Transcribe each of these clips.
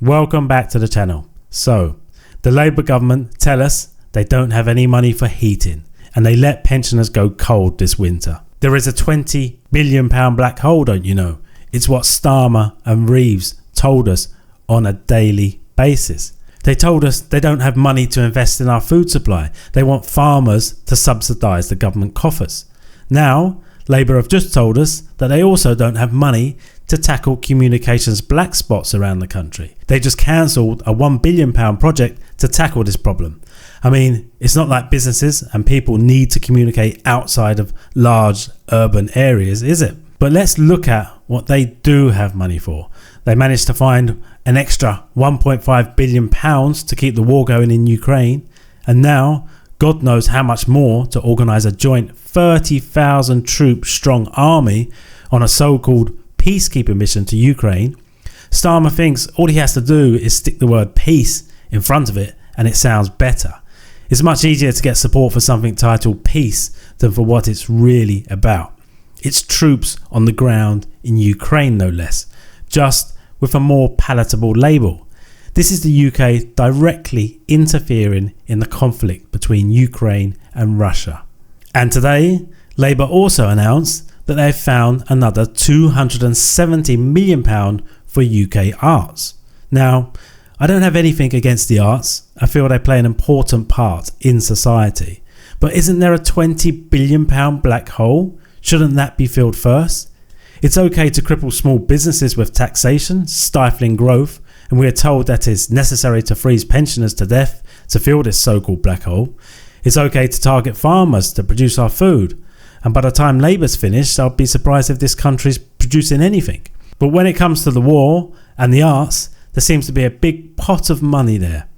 Welcome back to the channel. So, the Labour government tell us they don't have any money for heating and they let pensioners go cold this winter. There is a £20 billion black hole, don't you know? It's what Starmer and Reeves told us on a daily basis. They told us they don't have money to invest in our food supply. They want farmers to subsidise the government coffers. Now, Labour have just told us that they also don't have money to tackle communications black spots around the country. They just cancelled a £1 billion project to tackle this problem. I mean, it's not like businesses and people need to communicate outside of large urban areas, is it? But let's look at what they do have money for. They managed to find an extra £1.5 billion to keep the war going in Ukraine, and now God knows how much more to organise a joint 30,000 troop strong army on a so-called peacekeeping mission to Ukraine. Starmer thinks all he has to do is stick the word peace in front of it and it sounds better. It's much easier to get support for something titled peace than for what it's really about. It's troops on the ground in Ukraine, no less, just with a more palatable label. This is the UK directly interfering in the conflict between Ukraine and Russia. And today, Labour also announced that they've found another £270 million for UK arts. Now, I don't have anything against the arts. I feel they play an important part in society. But isn't there a £20 billion black hole? Shouldn't that be filled first? It's okay to cripple small businesses with taxation, stifling growth, and we are told that it's necessary to freeze pensioners to death to fill this so-called black hole. It's okay to target farmers to produce our food. And by the time Labour's finished, I'll be surprised if this country's producing anything. But when it comes to the war and the arts, there seems to be a big pot of money there.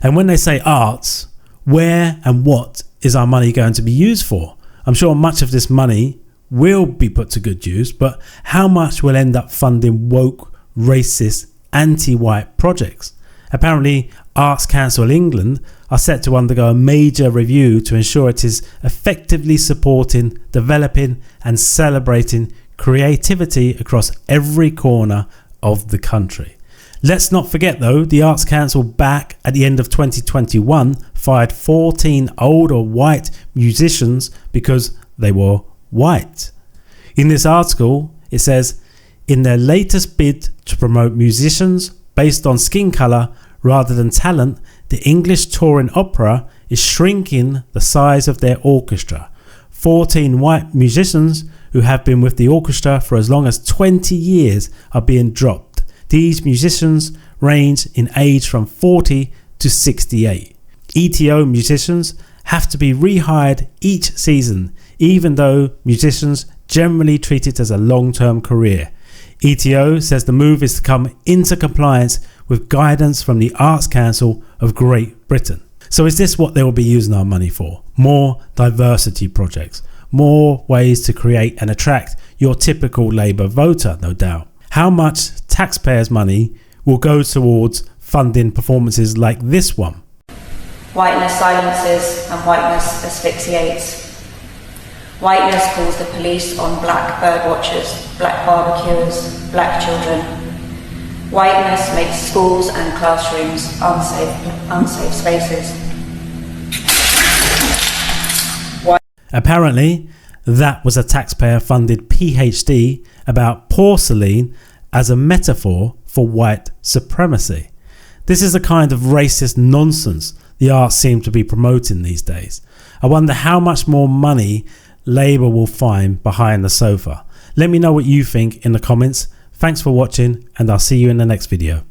And when they say arts, where and what is our money going to be used for? I'm sure much of this money will be put to good use, but how much will end up funding woke, racist, anti-white projects? Apparently, Arts Council England are set to undergo a major review to ensure it is effectively supporting, developing and celebrating creativity across every corner of the country. Let's not forget though, the Arts Council back at the end of 2021 fired 14 older white musicians because they were white. In this article, it says, in their latest bid to promote musicians based on skin colour rather than talent, the English touring opera is shrinking the size of their orchestra. 14 white musicians who have been with the orchestra for as long as 20 years are being dropped. These musicians range in age from 40 to 68. ETO musicians have to be rehired each season, even though musicians generally treat it as a long-term career. ETO says the move is to come into compliance with guidance from the Arts Council of Great Britain. So is this what they will be using our money for? More diversity projects, more ways to create and attract your typical Labour voter, no doubt. How much taxpayers' money will go towards funding performances like this one? Whiteness silences and whiteness asphyxiates. Whiteness calls the police on black bird watchers, black barbecuers, black children. Whiteness makes schools and classrooms unsafe spaces. Apparently, that was a taxpayer-funded PhD about porcelain as a metaphor for white supremacy. This is the kind of racist nonsense the arts seem to be promoting these days. I wonder how much more money Labour will find behind the sofa. Let me know what you think in the comments. Thanks for watching and I'll see you in the next video.